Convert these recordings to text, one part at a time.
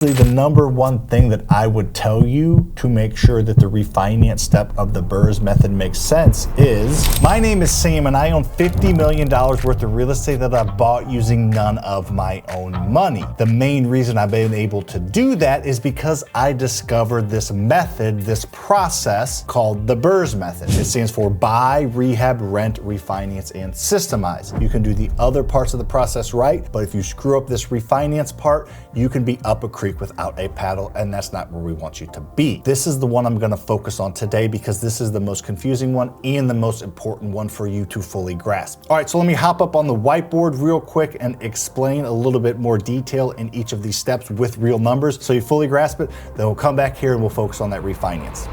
The number one thing that I would tell you to make sure that the refinance step of the BRRRRS method makes sense is, my name is Sam and I own $50 million worth of real estate that I bought using none of my own money. The main reason I've been able to do that is because I discovered this method, this process called the BRRRRS method. It stands for buy, rehab, rent, refinance, and systemize. You can do the other parts of the process right, but if you screw up this refinance part, you can be up a creek without a paddle, and that's not where we want you to be. This is the one I'm gonna focus on today because this is the most confusing one and the most important one for you to fully grasp. All right, so let me hop up on the whiteboard real quick and explain a little bit more detail in each of these steps with real numbers so you fully grasp it. Then we'll come back here and we'll focus on that refinance.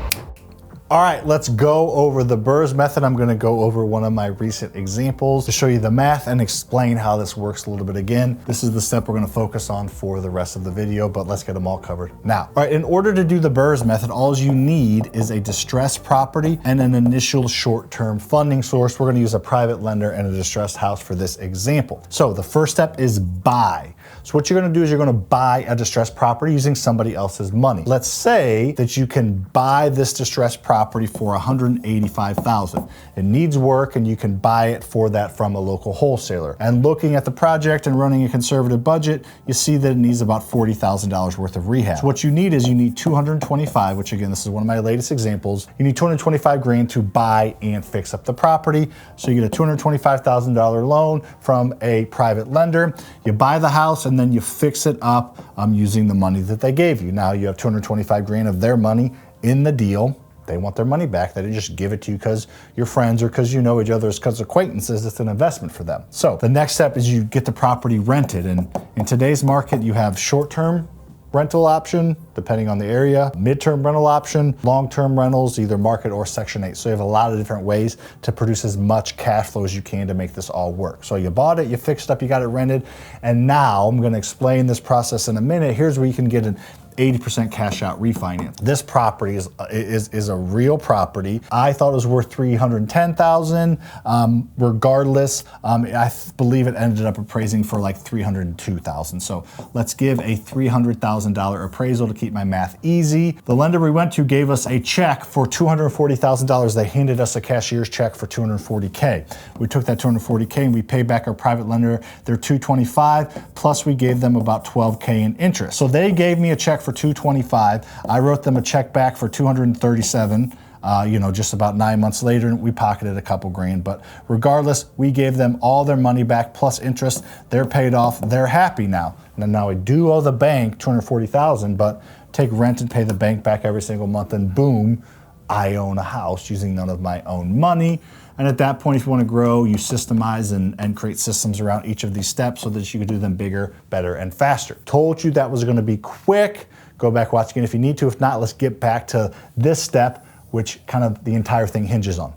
All right, let's go over the BRRRRS method. I'm gonna go over one of my recent examples to show you the math and explain how this works a little bit again. This is the step we're gonna focus on for the rest of the video, but let's get them all covered now. All right, in order to do the BRRRRS method, all you need is a distressed property and an initial short-term funding source. We're gonna use a private lender and a distressed house for this example. So the first step is buy. So what you're gonna do is you're gonna buy a distressed property using somebody else's money. Let's say that you can buy this distressed property for $185,000. It needs work and you can buy it for that from a local wholesaler. And looking at the project and running a conservative budget, you see that it needs about $40,000 worth of rehab. So what you need is you need 225, which again, this is one of my latest examples. You need 225 grand to buy and fix up the property. So you get a $225,000 loan from a private lender. You buy the house and then you fix it up using the money that they gave you. Now you have 225 grand of their money in the deal. They want their money back. They didn't just give it to you because you're friends or because you know each other, because acquaintances. It's an investment for them. So the next step is you get the property rented. And in today's market, you have short-term rental option, depending on the area, midterm rental option, long-term rentals, either market or Section 8. So you have a lot of different ways to produce as much cash flow as you can to make this all work. So you bought it, you fixed up, you got it rented. And now I'm gonna explain this process in a minute. Here's where you can get an 80% cash out refinance. This property is a real property. I thought it was worth $310,000. Regardless, I believe it ended up appraising for like $302,000. So let's give a $300,000 appraisal to keep my math easy. The lender we went to gave us a check for $240,000. They handed us a cashier's check for $240K. We took that $240K and we paid back our private lender their $225, plus we gave them about $12K in interest. So they gave me a check for $225. I wrote them a check back for $237. Just about 9 months later, we pocketed a couple grand, but regardless, we gave them all their money back plus interest. They're paid off. They're happy now. And now I do owe the bank $240,000, but take rent and pay the bank back every single month, and boom, I own a house using none of my own money. And at that point, if you want to grow, you systemize and create systems around each of these steps so that you can do them bigger, better, and faster. Told you that was going to be quick. Go back, watch again if you need to. If not, let's get back to this step, which kind of the entire thing hinges on.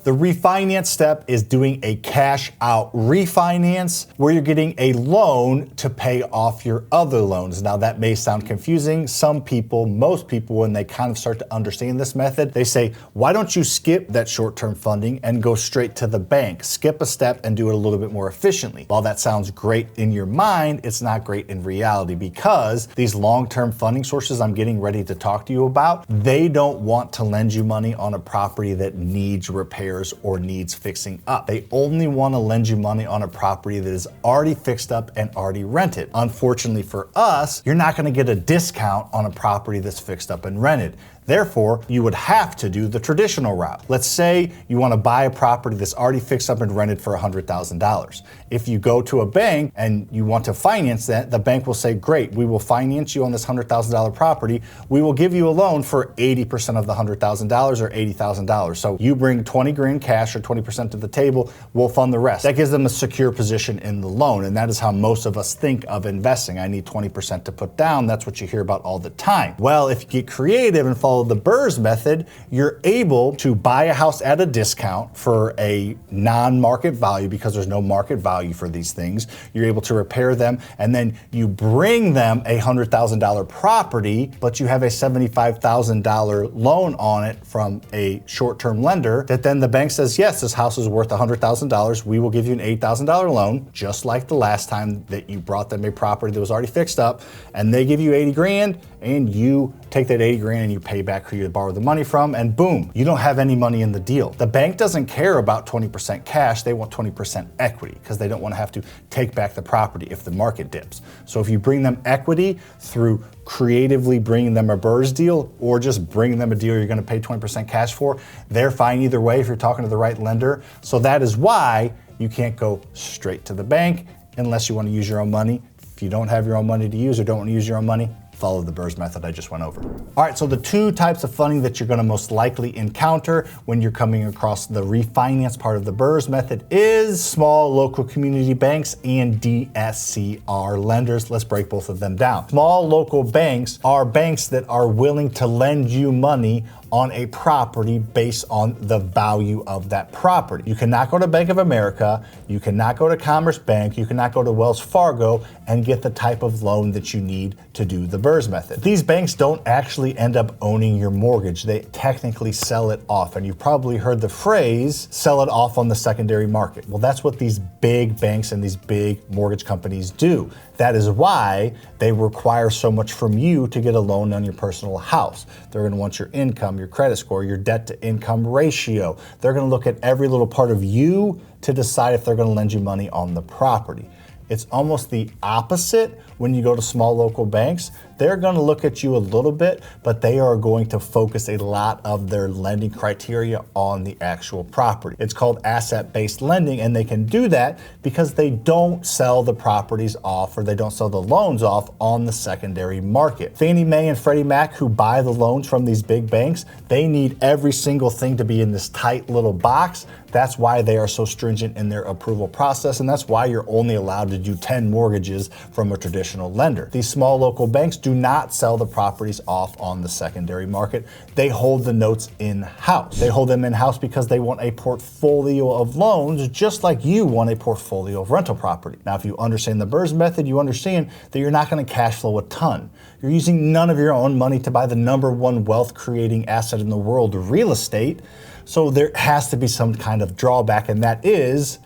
The refinance step is doing a cash out refinance where you're getting a loan to pay off your other loans. Now that may sound confusing. Some people, most people, when they kind of start to understand this method, they say, why don't you skip that short-term funding and go straight to the bank? Skip a step and do it a little bit more efficiently. While that sounds great in your mind, it's not great in reality because these long-term funding sources I'm getting ready to talk to you about, they don't want to lend you money on a property that needs repairs or needs fixing up. They only want to lend you money on a property that is already fixed up and already rented. Unfortunately for us, you're not going to get a discount on a property that's fixed up and rented. Therefore, you would have to do the traditional route. Let's say you want to buy a property that's already fixed up and rented for $100,000. If you go to a bank and you want to finance that, the bank will say, great, we will finance you on this $100,000 property. We will give you a loan for 80% of the $100,000 or $80,000. So you bring 20 grand cash or 20% to the table, we'll fund the rest. That gives them a secure position in the loan. And that is how most of us think of investing. I need 20% to put down. That's what you hear about all the time. Well, if you get creative and follow follow the BRRRRS method, you're able to buy a house at a discount for a non-market value because there's no market value for these things. You're able to repair them, and then you bring them a $100,000 property, but you have a $75,000 loan on it from a short-term lender that then the bank says, yes, this house is worth $100,000. We will give you an $8,000 loan, just like the last time that you brought them a property that was already fixed up, and they give you 80 grand, and you take that 80 grand and you pay back who you borrowed the money from, and boom, you don't have any money in the deal. The bank doesn't care about 20% cash, they want 20% equity because they don't want to have to take back the property if the market dips. So if you bring them equity through creatively bringing them a BRRRRS deal or just bringing them a deal you're going to pay 20% cash for, they're fine either way if you're talking to the right lender. So that is why you can't go straight to the bank unless you want to use your own money. If you don't have your own money to use or don't want to use your own money, follow the BRRRRS method I just went over. All right, so the two types of funding that you're gonna most likely encounter when you're coming across the refinance part of the BRRRRS method is small local community banks and DSCR lenders. Let's break both of them down. Small local banks are banks that are willing to lend you money on a property based on the value of that property. You cannot go to Bank of America, you cannot go to Commerce Bank, you cannot go to Wells Fargo and get the type of loan that you need to do the BRRRRS method. These banks don't actually end up owning your mortgage. They technically sell it off. And you've probably heard the phrase, sell it off on the secondary market. Well, that's what these big banks and these big mortgage companies do. That is why they require so much from you to get a loan on your personal house. They're gonna want your income, your credit score, your debt to income ratio. They're gonna look at every little part of you to decide if they're gonna lend you money on the property. It's almost the opposite when you go to small local banks. They're gonna look at you a little bit, but they are going to focus a lot of their lending criteria on the actual property. It's called asset-based lending, and they can do that because they don't sell the properties off or they don't sell the loans off on the secondary market. Fannie Mae and Freddie Mac, who buy the loans from these big banks, they need every single thing to be in this tight little box. That's why they are so stringent in their approval process, and that's why you're only allowed to do 10 mortgages from a traditional lender. These small local banks do not sell the properties off on the secondary market. They hold the notes in-house. They hold them in-house because they want a portfolio of loans just like you want a portfolio of rental property. Now, if you understand the BRRRRS method, you understand that you're not gonna cash flow a ton. You're using none of your own money to buy the #1 wealth creating asset in the world, real estate. So there has to be some kind of drawback, and that is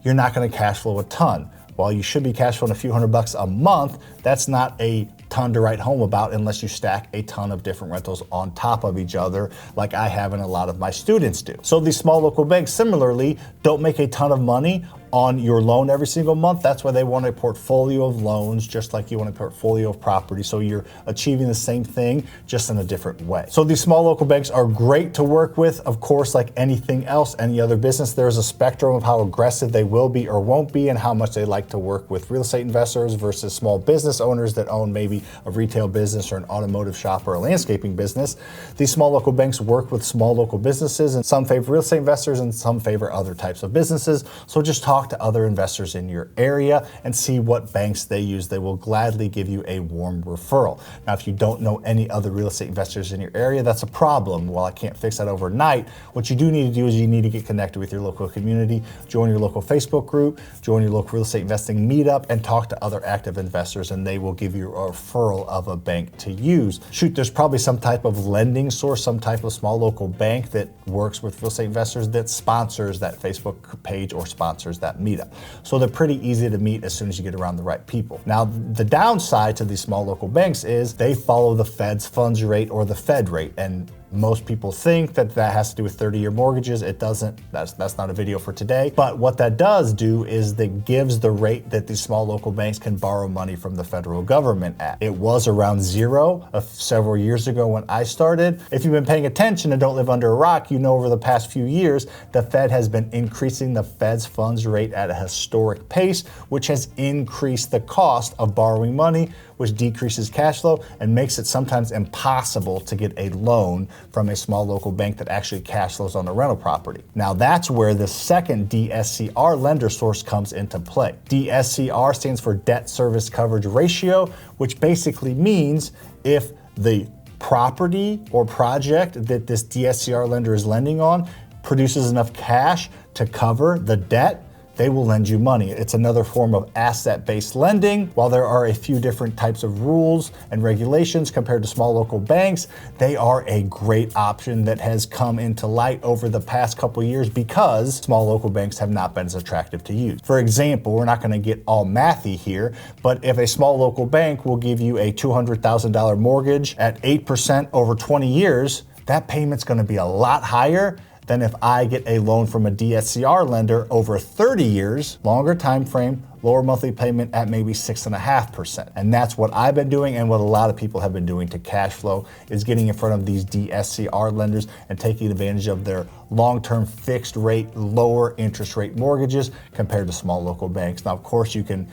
you're not gonna cash flow a ton. While you should be cash flowing a few $100 a month, that's not a ton to write home about unless you stack a ton of different rentals on top of each other like I have and a lot of my students do. So these small local banks similarly don't make a ton of money on your loan every single month. That's why they want a portfolio of loans, just like you want a portfolio of property. So you're achieving the same thing, just in a different way. So these small local banks are great to work with. Of course, like anything else, any other business, there's a spectrum of how aggressive they will be or won't be and how much they like to work with real estate investors versus small business owners that own maybe a retail business or an automotive shop or a landscaping business. These small local banks work with small local businesses, and some favor real estate investors and some favor other types of businesses. So just talk to other investors in your area and see what banks they use. They will gladly give you a warm referral. Now, if you don't know any other real estate investors in your area, that's a problem. While I can't fix that overnight, what you do need to do is you need to get connected with your local community, join your local Facebook group, join your local real estate investing meetup, and talk to other active investors, and they will give you a referral of a bank to use. Shoot, there's probably some type of lending source, some type of small local bank that works with real estate investors that sponsors that Facebook page or sponsors that meetup. So they're pretty easy to meet as soon as you get around the right people. Now, the downside to these small local banks is they follow the Fed's funds rate or the Fed rate. And most people think that that has to do with 30-year mortgages. It doesn't. That's not a video for today. But what that does do is that gives the rate that these small local banks can borrow money from the federal government at. It was around 0 several years ago when I started. If you've been paying attention and don't live under a rock, you know over the past few years, the Fed has been increasing the Fed's funds rate at a historic pace, which has increased the cost of borrowing money, which decreases cash flow and makes it sometimes impossible to get a loan from a small local bank that actually cash flows on the rental property. Now that's where the second DSCR lender source comes into play. DSCR stands for debt service coverage ratio, which basically means if the property or project that this DSCR lender is lending on produces enough cash to cover the debt, they will lend you money. It's another form of asset-based lending. While there are a few different types of rules and regulations compared to small local banks, they are a great option that has come into light over the past couple years because small local banks have not been as attractive to use. For example, we're not gonna get all mathy here, but if a small local bank will give you a $200,000 mortgage at 8% over 20 years, that payment's gonna be a lot higher than if I get a loan from a DSCR lender over 30 years, longer time frame, lower monthly payment at maybe 6.5%. And that's what I've been doing and what a lot of people have been doing to cash flow is getting in front of these DSCR lenders and taking advantage of their long-term fixed rate, lower interest rate mortgages compared to small local banks. Now, of course, you can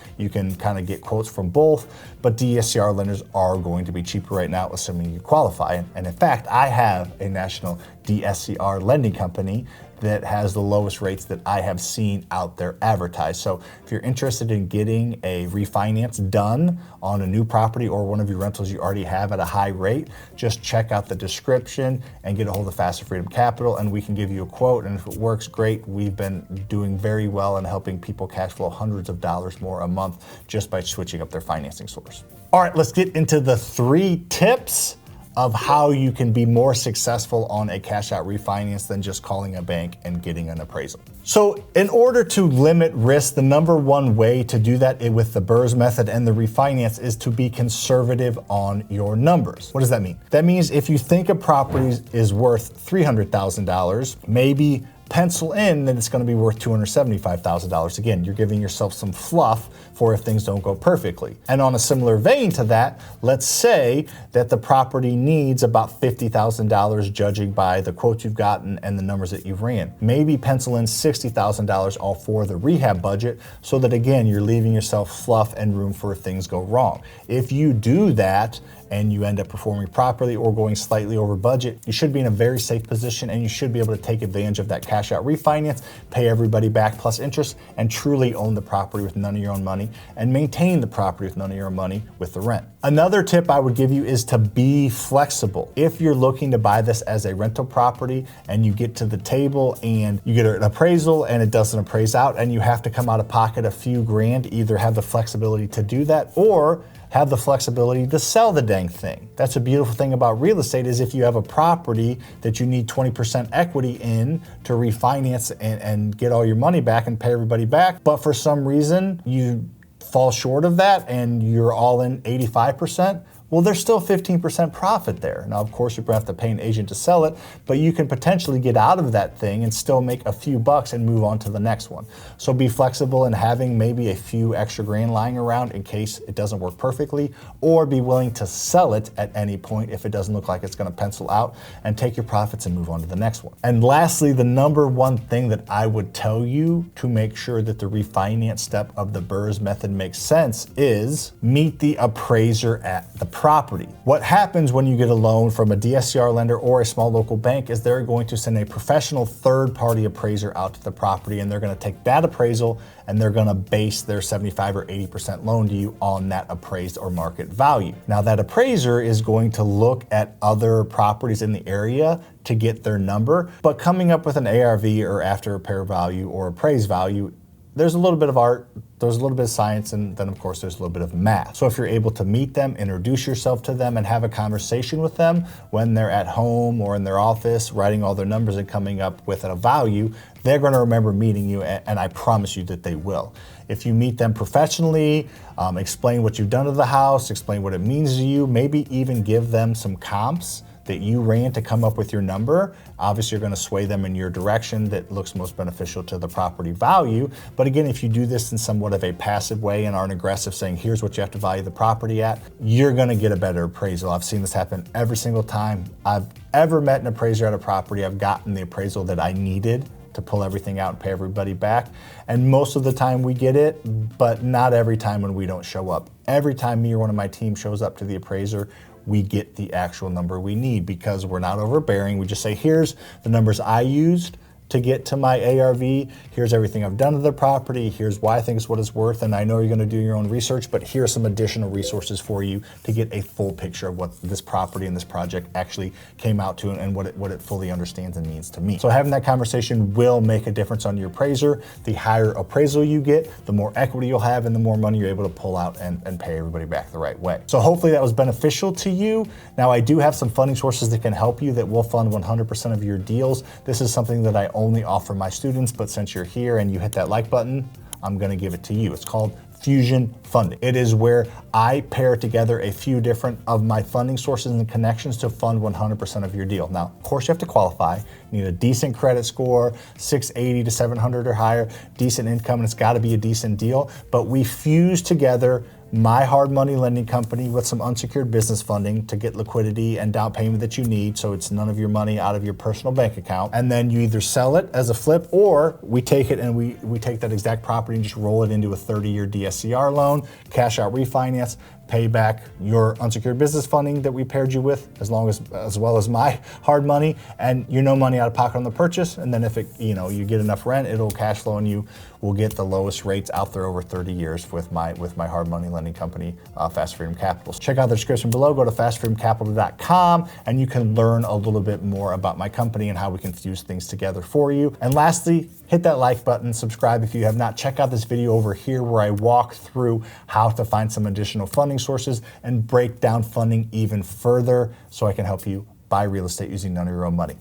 kind of get quotes from both, but DSCR lenders are going to be cheaper right now, assuming you qualify. And in fact, I have a national DSCR lending company that has the lowest rates that I have seen out there advertised. So if you're interested in getting a refinance done on a new property or one of your rentals you already have at a high rate, just check out the description and get a hold of Faster Freedom Capital and we can give you a quote. And if it works, great. We've been doing very well and helping people cash flow hundreds of dollars more a month just by switching up their financing source. All right, let's get into the 3 tips of how you can be more successful on a cash out refinance than just calling a bank and getting an appraisal. So in order to limit risk, the number one way to do that with the BRRRRS method and the refinance is to be conservative on your numbers. What does that mean? That means if you think a property is worth $300,000, maybe pencil in that it's going to be worth $275,000. Again, you're giving yourself some fluff for if things don't go perfectly. And on a similar vein to that, let's say that the property needs about $50,000 judging by the quotes you've gotten and the numbers that you've ran. Maybe pencil in $60,000 all for the rehab budget so that again, you're leaving yourself fluff and room for if things go wrong. If you do that, and you end up performing properly or going slightly over budget, you should be in a very safe position and you should be able to take advantage of that cash out refinance, pay everybody back plus interest, and truly own the property with none of your own money and maintain the property with none of your own money with the rent. Another tip I would give you is to be flexible. If you're looking to buy this as a rental property and you get to the table and you get an appraisal and it doesn't appraise out and you have to come out of pocket a few grand, either have the flexibility to do that or have the flexibility to sell the dang thing. That's a beautiful thing about real estate is if you have a property that you need 20% equity in to refinance and get all your money back and pay everybody back, but for some reason you fall short of that and you're all in 85%, well, there's still 15% profit there. Now, of course, you're gonna have to pay an agent to sell it, but you can potentially get out of that thing and still make a few bucks and move on to the next one. So be flexible in having maybe a few extra grand lying around in case it doesn't work perfectly, or be willing to sell it at any point if it doesn't look like it's gonna pencil out and take your profits and move on to the next one. And lastly, the number one thing that I would tell you to make sure that the refinance step of the BRRRRS method makes sense is meet the appraiser at the property. What happens when you get a loan from a DSCR lender or a small local bank is they're going to send a professional third-party appraiser out to the property and they're going to take that appraisal and they're going to base their 75 or 80% loan to you on that appraised or market value. Now that appraiser is going to look at other properties in the area to get their number, but coming up with an ARV or after repair value or appraised value, there's a little bit of art, there's a little bit of science, and then of course there's a little bit of math. So if you're able to meet them, introduce yourself to them, and have a conversation with them when they're at home or in their office, writing all their numbers and coming up with a value, they're gonna remember meeting you, and I promise you that they will. If you meet them professionally, explain what you've done to the house, explain what it means to you, maybe even give them some comps that you ran to come up with your number. Obviously, you're gonna sway them in your direction that looks most beneficial to the property value. But again, if you do this in somewhat of a passive way and aren't aggressive saying, here's what you have to value the property at, you're gonna get a better appraisal. I've seen this happen every single time I've ever met an appraiser at a property. I've gotten the appraisal that I needed to pull everything out and pay everybody back. And most of the time we get it, but not every time when we don't show up. Every time me or one of my team shows up to the appraiser, we get the actual number we need because we're not overbearing. We just say, here's the numbers I used to get to my ARV. Here's everything I've done to the property. Here's why I think it's what it's worth. And I know you're gonna do your own research, but here are some additional resources for you to get a full picture of what this property and this project actually came out to and what it fully understands and means to me. So having that conversation will make a difference on your appraiser. The higher appraisal you get, the more equity you'll have and the more money you're able to pull out and pay everybody back the right way. So hopefully that was beneficial to you. Now I do have some funding sources that can help you that will fund 100% of your deals. This is something that I only offer my students, but since you're here and you hit that like button, I'm gonna give it to you. It's called Fusion Funding. It is where I pair together a few different of my funding sources and connections to fund 100% of your deal. Now, of course, you have to qualify. You need a decent credit score, 680 to 700 or higher, decent income, and it's gotta be a decent deal. But we fuse together my hard money lending company with some unsecured business funding to get liquidity and down payment that you need, so it's none of your money out of your personal bank account. And then you either sell it as a flip, or we take it and we take that exact property and just roll it into a 30-year DSCR loan, cash out refinance, pay back your unsecured business funding that we paired you with, as well as my hard money, and you're no money out of pocket on the purchase. And then if you get enough rent, it'll cash flow and you will get the lowest rates out there over 30 years with my hard money lending company, Fast Freedom Capital. Check out the description below, go to fastfreedomcapital.com, and you can learn a little bit more about my company and how we can fuse things together for you. And lastly, hit that like button, subscribe if you have not. Check out this video over here where I walk through how to find some additional funding sources and break down funding even further so I can help you buy real estate using none of your own money.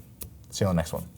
See you on the next one.